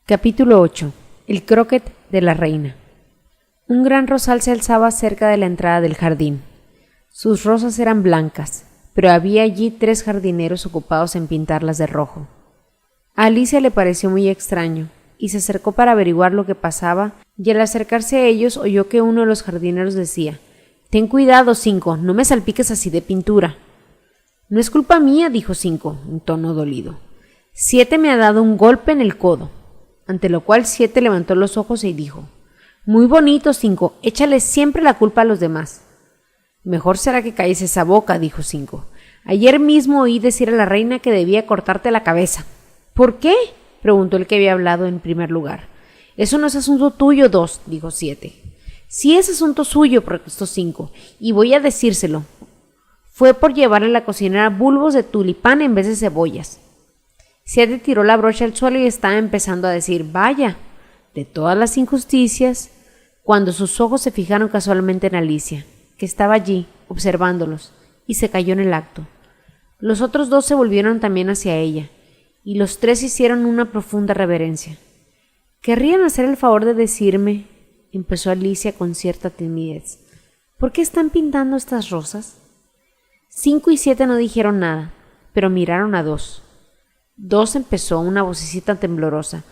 Capítulo 8. El croquet de la reina. Un gran rosal se alzaba cerca de la entrada del jardín. Sus rosas eran blancas, pero había allí 3 jardineros ocupados en pintarlas de rojo. A Alicia le pareció muy extraño, y se acercó para averiguar lo que pasaba, y al acercarse a ellos oyó que uno de los jardineros decía: «Ten cuidado, Cinco, no me salpiques así de pintura». «No es culpa mía», dijo Cinco, en tono dolido. «Siete me ha dado un golpe en el codo». Ante lo cual Siete levantó los ojos y dijo: «Muy bonito, Cinco, échale siempre la culpa a los demás». «Mejor será que calles esa boca», dijo Cinco. «Ayer mismo oí decir a la reina que debía cortarte la cabeza». «¿Por qué?», preguntó el que había hablado en primer lugar. «Eso no es asunto tuyo, Dos», dijo Siete. «Sí es asunto suyo», protestó Cinco, «y voy a decírselo. Fue por llevarle a la cocinera bulbos de tulipán en vez de cebollas». Siete tiró la brocha al suelo y estaba empezando a decir: «Vaya, de todas las injusticias», cuando sus ojos se fijaron casualmente en Alicia, que estaba allí, observándolos, y se cayó en el acto. Los otros 2 se volvieron también hacia ella, y los 3 hicieron una profunda reverencia. «¿Querrían hacer el favor de decirme?», empezó Alicia con cierta timidez, «¿por qué están pintando estas rosas?». 5 y 7 no dijeron nada, pero miraron a Dos. Dos empezó una vocecita temblorosa: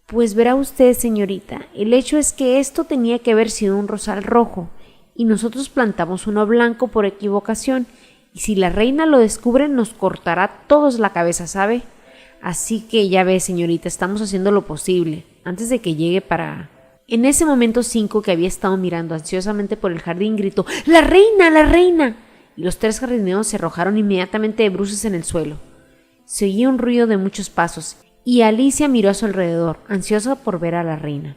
«Pues verá usted, señorita, el hecho es que esto tenía que haber sido un rosal rojo, y nosotros plantamos uno blanco por equivocación, y si la reina lo descubre nos cortará todos la cabeza, ¿sabe? Así que ya ve, señorita, estamos haciendo lo posible, antes de que llegue para...». En ese momento Cinco, que había estado mirando ansiosamente por el jardín, gritó: «¡La reina, la reina!», y los 3 jardineros se arrojaron inmediatamente de bruces en el suelo. Se oía un ruido de muchos pasos, y Alicia miró a su alrededor, ansiosa por ver a la reina.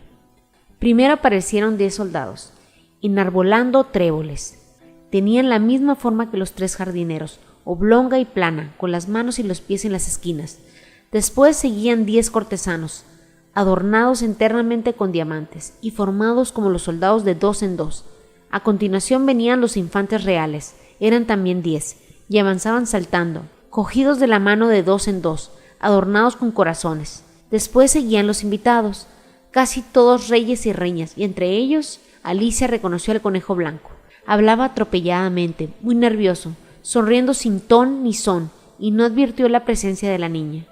Primero aparecieron 10 soldados, enarbolando tréboles. Tenían la misma forma que los 3 jardineros, oblonga y plana, con las manos y los pies en las esquinas. Después seguían 10 cortesanos, adornados enteramente con diamantes, y formados como los soldados de 2 en 2. A continuación venían los infantes reales, eran también 10, y avanzaban saltando, cogidos de la mano de 2 en 2, adornados con corazones. Después seguían los invitados, casi todos reyes y reinas, y entre ellos Alicia reconoció al conejo blanco. Hablaba atropelladamente, muy nervioso, sonriendo sin ton ni son, y no advirtió la presencia de la niña.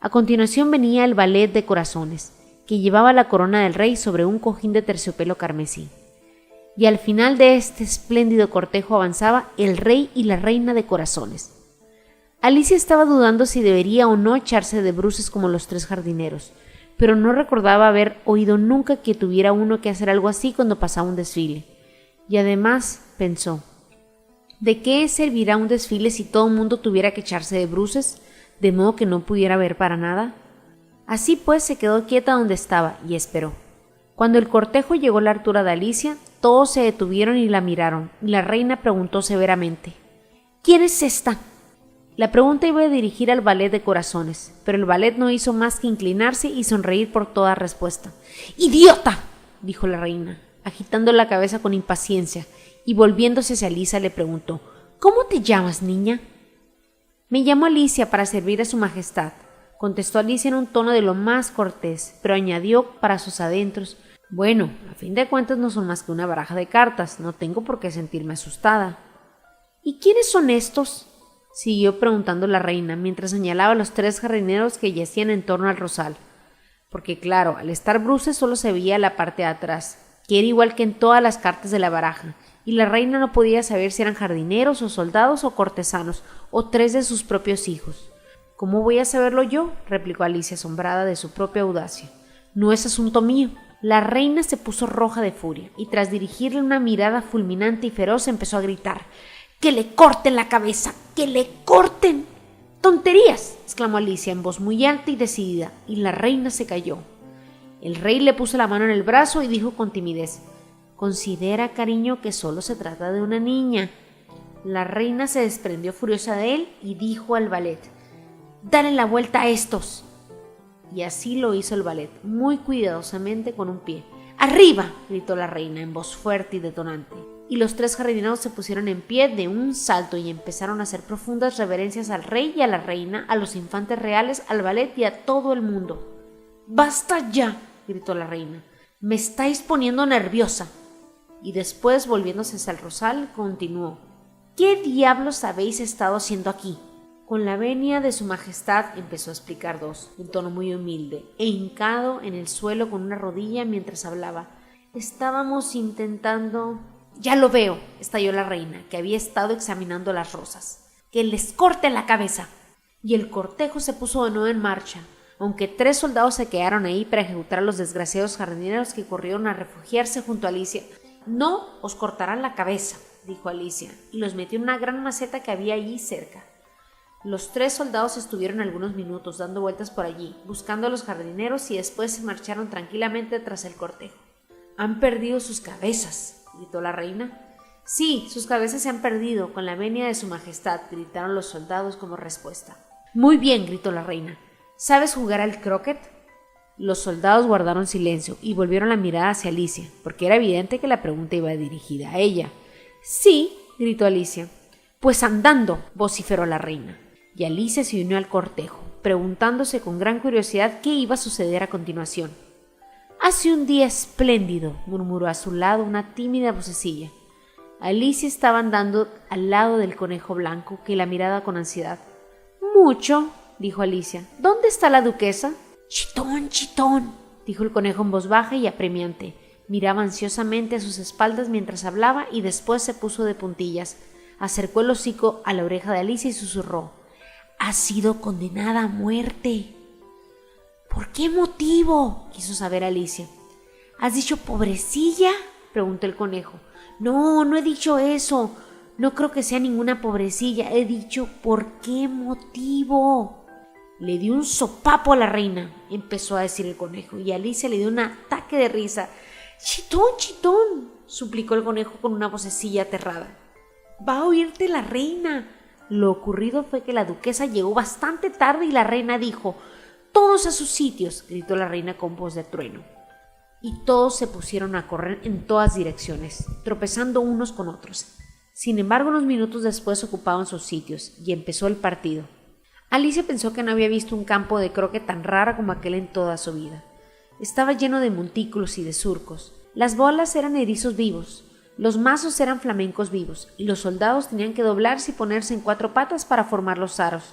A continuación venía el ballet de corazones, que llevaba la corona del rey sobre un cojín de terciopelo carmesí. Y al final de este espléndido cortejo avanzaba el rey y la reina de corazones. Alicia estaba dudando si debería o no echarse de bruces como los 3 jardineros, pero no recordaba haber oído nunca que tuviera uno que hacer algo así cuando pasaba un desfile. Y además, pensó, ¿de qué servirá un desfile si todo el mundo tuviera que echarse de bruces, de modo que no pudiera ver para nada? Así pues se quedó quieta donde estaba y esperó. Cuando el cortejo llegó a la altura de Alicia, todos se detuvieron y la miraron, y la reina preguntó severamente: «¿Quién es esta?». La pregunta iba a dirigir al ballet de corazones, pero el ballet no hizo más que inclinarse y sonreír por toda respuesta. «¡Idiota!», dijo la reina, agitando la cabeza con impaciencia, y volviéndose hacia Alicia le preguntó: «¿Cómo te llamas, niña?». «Me llamo Alicia para servir a su majestad», contestó Alicia en un tono de lo más cortés, pero añadió para sus adentros: «Bueno, a fin de cuentas no son más que una baraja de cartas, no tengo por qué sentirme asustada». «¿Y quiénes son estos?», siguió preguntando la reina, mientras señalaba a los 3 jardineros que yacían en torno al rosal, porque claro, al estar bruces solo se veía la parte de atrás, que era igual que en todas las cartas de la baraja, y la reina no podía saber si eran jardineros o soldados o cortesanos, o 3 de sus propios hijos. «¿Cómo voy a saberlo yo?», replicó Alicia, asombrada de su propia audacia. «No es asunto mío». La reina se puso roja de furia, y tras dirigirle una mirada fulminante y feroz empezó a gritar: «¡Que le corten la cabeza! ¡Que le corten!». «¡Tonterías!», exclamó Alicia en voz muy alta y decidida, y la reina se calló. El rey le puso la mano en el brazo y dijo con timidez: «Considera, cariño, que solo se trata de una niña». La reina se desprendió furiosa de él y dijo al ballet: «¡Dale la vuelta a estos!». Y así lo hizo el ballet, muy cuidadosamente con un pie. «¡Arriba!», gritó la reina en voz fuerte y detonante. Y los 3 jardineros se pusieron en pie de un salto y empezaron a hacer profundas reverencias al rey y a la reina, a los infantes reales, al ballet y a todo el mundo. ¡Basta ya!, gritó la reina. «Me estáis poniendo nerviosa». Y después, volviéndose hacia el rosal, continuó: «¿Qué diablos habéis estado haciendo aquí?». «Con la venia de su majestad», empezó a explicar Dos, en tono muy humilde, e hincado en el suelo con una rodilla mientras hablaba. «Estábamos intentando...». «Ya lo veo», estalló la reina, que había estado examinando las rosas. «¡Que les corten la cabeza!». Y el cortejo se puso de nuevo en marcha, aunque 3 soldados se quedaron ahí para ejecutar a los desgraciados jardineros que corrieron a refugiarse junto a Alicia. «No os cortarán la cabeza», dijo Alicia, y los metió en una gran maceta que había allí cerca. Los 3 soldados estuvieron algunos minutos dando vueltas por allí, buscando a los jardineros, y después se marcharon tranquilamente tras el cortejo. «Han perdido sus cabezas», gritó la reina. «Sí, sus cabezas se han perdido, con la venia de su majestad», gritaron los soldados como respuesta. «Muy bien», gritó la reina. «¿Sabes jugar al croquet?». Los soldados guardaron silencio y volvieron la mirada hacia Alicia, porque era evidente que la pregunta iba dirigida a ella. «Sí», gritó Alicia. «Pues andando», vociferó la reina. Y Alicia se unió al cortejo, preguntándose con gran curiosidad qué iba a suceder a continuación. «Hace un día espléndido», murmuró a su lado una tímida vocecilla. Alicia estaba andando al lado del conejo blanco, que la miraba con ansiedad. «Mucho», dijo Alicia. «¿Dónde está la duquesa?». «Chitón, chitón», dijo el conejo en voz baja y apremiante. Miraba ansiosamente a sus espaldas mientras hablaba y después se puso de puntillas. Acercó el hocico a la oreja de Alicia y susurró: «Ha sido condenada a muerte». «¿Por qué motivo?», quiso saber Alicia. «¿Has dicho pobrecilla?», preguntó el conejo. «No, no he dicho eso. No creo que sea ninguna pobrecilla. He dicho ¿por qué motivo?». «Le dio un sopapo a la reina», empezó a decir el conejo, y Alicia le dio un ataque de risa. «Chitón, chitón», suplicó el conejo con una vocecilla aterrada. «Va a oírte la reina». Lo ocurrido fue que la duquesa llegó bastante tarde y la reina dijo: «Todos a sus sitios», gritó la reina con voz de trueno. Y todos se pusieron a correr en todas direcciones, tropezando unos con otros. Sin embargo, unos minutos después ocupaban sus sitios y empezó el partido. Alicia pensó que no había visto un campo de croquet tan raro como aquel en toda su vida. Estaba lleno de montículos y de surcos. Las bolas eran erizos vivos, los mazos eran flamencos vivos, y los soldados tenían que doblarse y ponerse en 4 patas para formar los aros.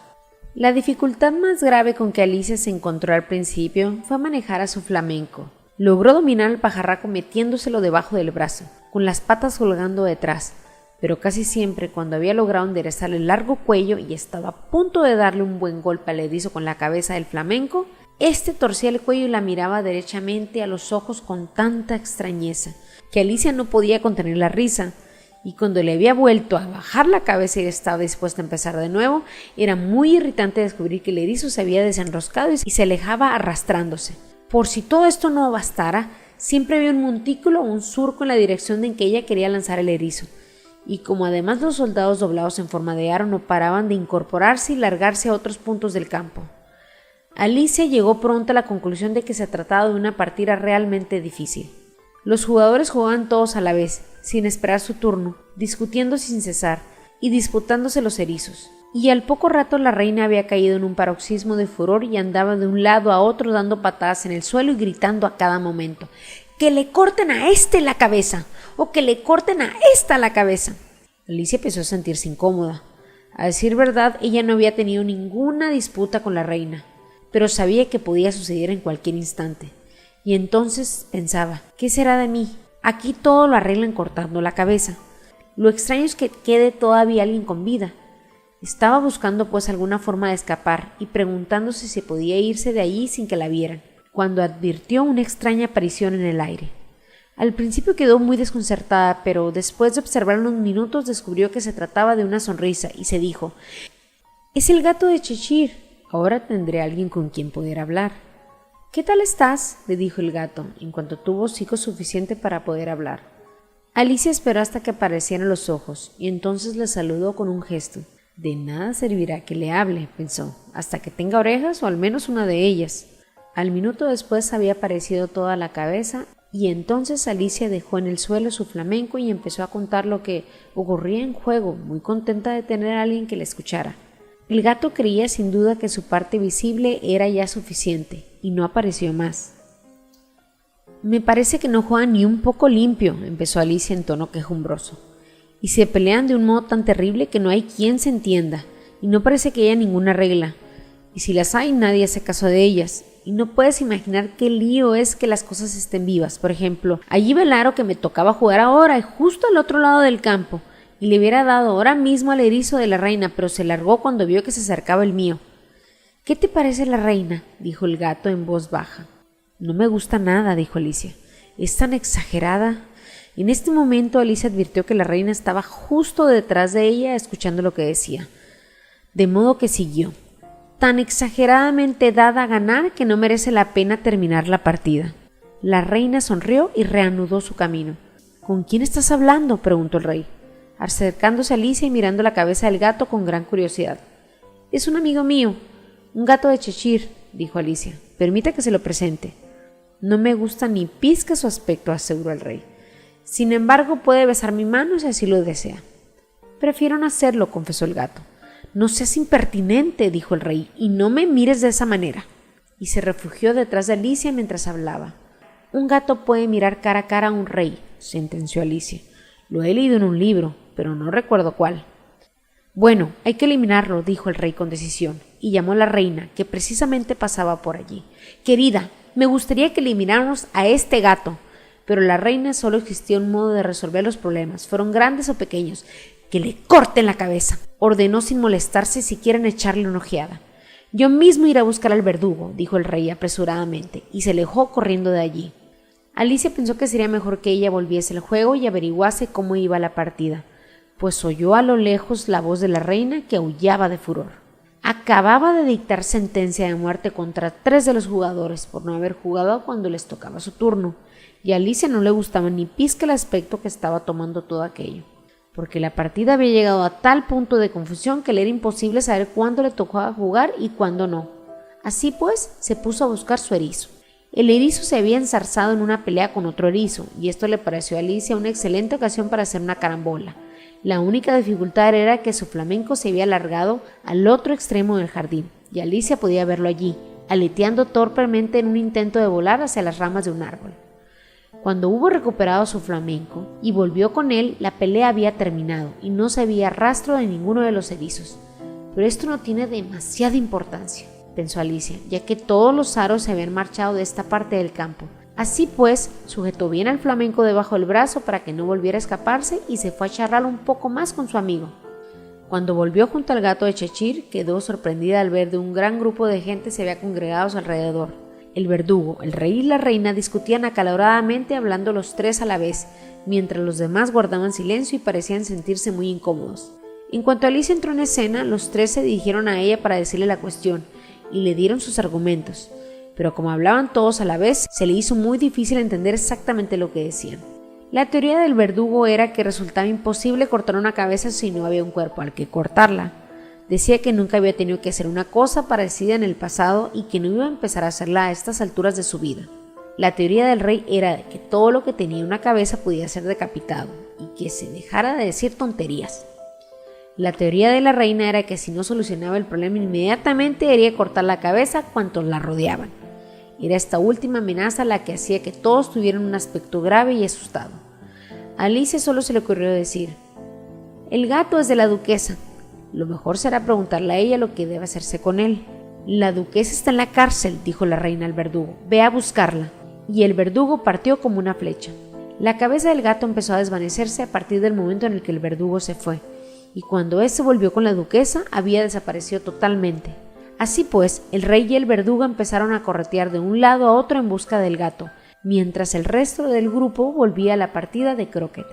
La dificultad más grave con que Alicia se encontró al principio fue manejar a su flamenco. Logró dominar al pajarraco metiéndoselo debajo del brazo, con las patas colgando detrás, pero casi siempre, cuando había logrado enderezarle el largo cuello y estaba a punto de darle un buen golpe al erizo con la cabeza del flamenco, este torcía el cuello y la miraba derechamente a los ojos con tanta extrañeza que Alicia no podía contener la risa, y cuando le había vuelto a bajar la cabeza y estaba dispuesta a empezar de nuevo, era muy irritante descubrir que el erizo se había desenroscado y se alejaba arrastrándose. Por si todo esto no bastara, siempre había un montículo o un surco en la dirección en que ella quería lanzar el erizo, y como además los soldados doblados en forma de aro no paraban de incorporarse y largarse a otros puntos del campo. Alicia llegó pronto a la conclusión de que se trataba de una partida realmente difícil. Los jugadores jugaban todos a la vez, sin esperar su turno, discutiendo sin cesar y disputándose los erizos. Y al poco rato la reina había caído en un paroxismo de furor y andaba de un lado a otro dando patadas en el suelo y gritando a cada momento: «¡Que le corten a este la cabeza!» o «que le corten a esta la cabeza». Alicia empezó a sentirse incómoda. A decir verdad, ella no había tenido ninguna disputa con la reina, pero sabía que podía suceder en cualquier instante. Y entonces pensaba: ¿qué será de mí? Aquí todo lo arreglan cortando la cabeza. Lo extraño es que quede todavía alguien con vida. Estaba buscando pues alguna forma de escapar y preguntándose si podía irse de allí sin que la vieran, cuando advirtió una extraña aparición en el aire. Al principio quedó muy desconcertada, pero después de observar unos minutos descubrió que se trataba de una sonrisa y se dijo: «Es el gato de Cheshire. Ahora tendré a alguien con quien poder hablar». «¿Qué tal estás?», le dijo el gato, en cuanto tuvo hocico suficiente para poder hablar. Alicia esperó hasta que aparecieran los ojos, y entonces le saludó con un gesto. «De nada servirá que le hable», pensó, «hasta que tenga orejas o al menos una de ellas». Al minuto después había aparecido toda la cabeza, y entonces Alicia dejó en el suelo su flamenco y empezó a contar lo que ocurría en juego, muy contenta de tener a alguien que la escuchara. El gato creía sin duda que su parte visible era ya suficiente, y no apareció más. Me parece que no juegan ni un poco limpio, empezó Alicia en tono quejumbroso, y se pelean de un modo tan terrible que no hay quien se entienda, y no parece que haya ninguna regla, y si las hay nadie hace caso de ellas, y no puedes imaginar qué lío es que las cosas estén vivas. Por ejemplo, allí va el aro que me tocaba jugar ahora, y justo al otro lado del campo, y le hubiera dado ahora mismo al erizo de la reina, pero se largó cuando vio que se acercaba el mío. ¿Qué te parece la reina?, dijo el gato en voz baja. No me gusta nada, dijo Alicia. Es tan exagerada. En este momento Alicia advirtió que la reina estaba justo detrás de ella escuchando lo que decía. De modo que siguió. Tan exageradamente dada a ganar que no merece la pena terminar la partida. La reina sonrió y reanudó su camino. ¿Con quién estás hablando?, preguntó el rey, acercándose a Alicia y mirando la cabeza del gato con gran curiosidad. Es un amigo mío, un gato de Cheshire, dijo Alicia. Permita que se lo presente. No me gusta ni pizca su aspecto, aseguró el rey. Sin embargo, puede besar mi mano si así lo desea. Prefiero no hacerlo, confesó el gato. No seas impertinente, dijo el rey, y no me mires de esa manera. Y se refugió detrás de Alicia mientras hablaba. Un gato puede mirar cara a cara a un rey, sentenció Alicia. Lo he leído en un libro, pero no recuerdo cuál. Bueno, hay que eliminarlo, dijo el rey con decisión, y llamó a la reina, que precisamente pasaba por allí. Querida, me gustaría que elimináramos a este gato. Pero la reina solo existía un modo de resolver los problemas, fueron grandes o pequeños. Que le corten la cabeza, ordenó sin molestarse siquiera en echarle una ojeada. Yo mismo iré a buscar al verdugo, dijo el rey apresuradamente, y se alejó corriendo de allí. Alicia pensó que sería mejor que ella volviese al juego y averiguase cómo iba la partida, pues oyó a lo lejos la voz de la reina que aullaba de furor. Acababa de dictar sentencia de muerte contra 3 de los jugadores por no haber jugado cuando les tocaba su turno, y a Alicia no le gustaba ni pizca el aspecto que estaba tomando todo aquello, porque la partida había llegado a tal punto de confusión que le era imposible saber cuándo le tocaba jugar y cuándo no. Así pues, se puso a buscar su erizo. El erizo se había enzarzado en una pelea con otro erizo, y esto le pareció a Alicia una excelente ocasión para hacer una carambola. La única dificultad era que su flamenco se había alargado al otro extremo del jardín, y Alicia podía verlo allí, aleteando torpemente en un intento de volar hacia las ramas de un árbol. Cuando hubo recuperado su flamenco y volvió con él, la pelea había terminado y no se veía rastro de ninguno de los erizos. Pero esto no tiene demasiada importancia, pensó Alicia, ya que todos los aros se habían marchado de esta parte del campo. Así pues, sujetó bien al flamenco debajo del brazo para que no volviera a escaparse y se fue a charlar un poco más con su amigo. Cuando volvió junto al gato de Cheshire, quedó sorprendida al ver de un gran grupo de gente se había congregado a su alrededor. El verdugo, el rey y la reina discutían acaloradamente hablando los 3 a la vez, mientras los demás guardaban silencio y parecían sentirse muy incómodos. En cuanto Alicia entró en escena, los 3 se dirigieron a ella para decirle la cuestión y le dieron sus argumentos. Pero como hablaban todos a la vez, se le hizo muy difícil entender exactamente lo que decían. La teoría del verdugo era que resultaba imposible cortar una cabeza si no había un cuerpo al que cortarla. Decía que nunca había tenido que hacer una cosa parecida en el pasado y que no iba a empezar a hacerla a estas alturas de su vida. La teoría del rey era de que todo lo que tenía una cabeza podía ser decapitado y que se dejara de decir tonterías. La teoría de la reina era que si no solucionaba el problema inmediatamente haría cortar la cabeza a cuantos la rodeaban. Era esta última amenaza la que hacía que todos tuvieran un aspecto grave y asustado. A Alicia solo se le ocurrió decir: «El gato es de la duquesa. Lo mejor será preguntarle a ella lo que debe hacerse con él». «La duquesa está en la cárcel», dijo la reina al verdugo. «Ve a buscarla». Y el verdugo partió como una flecha. La cabeza del gato empezó a desvanecerse a partir del momento en el que el verdugo se fue, y cuando éste volvió con la duquesa había desaparecido totalmente. Así pues, el rey y el verdugo empezaron a corretear de un lado a otro en busca del gato, mientras el resto del grupo volvía a la partida de croquet.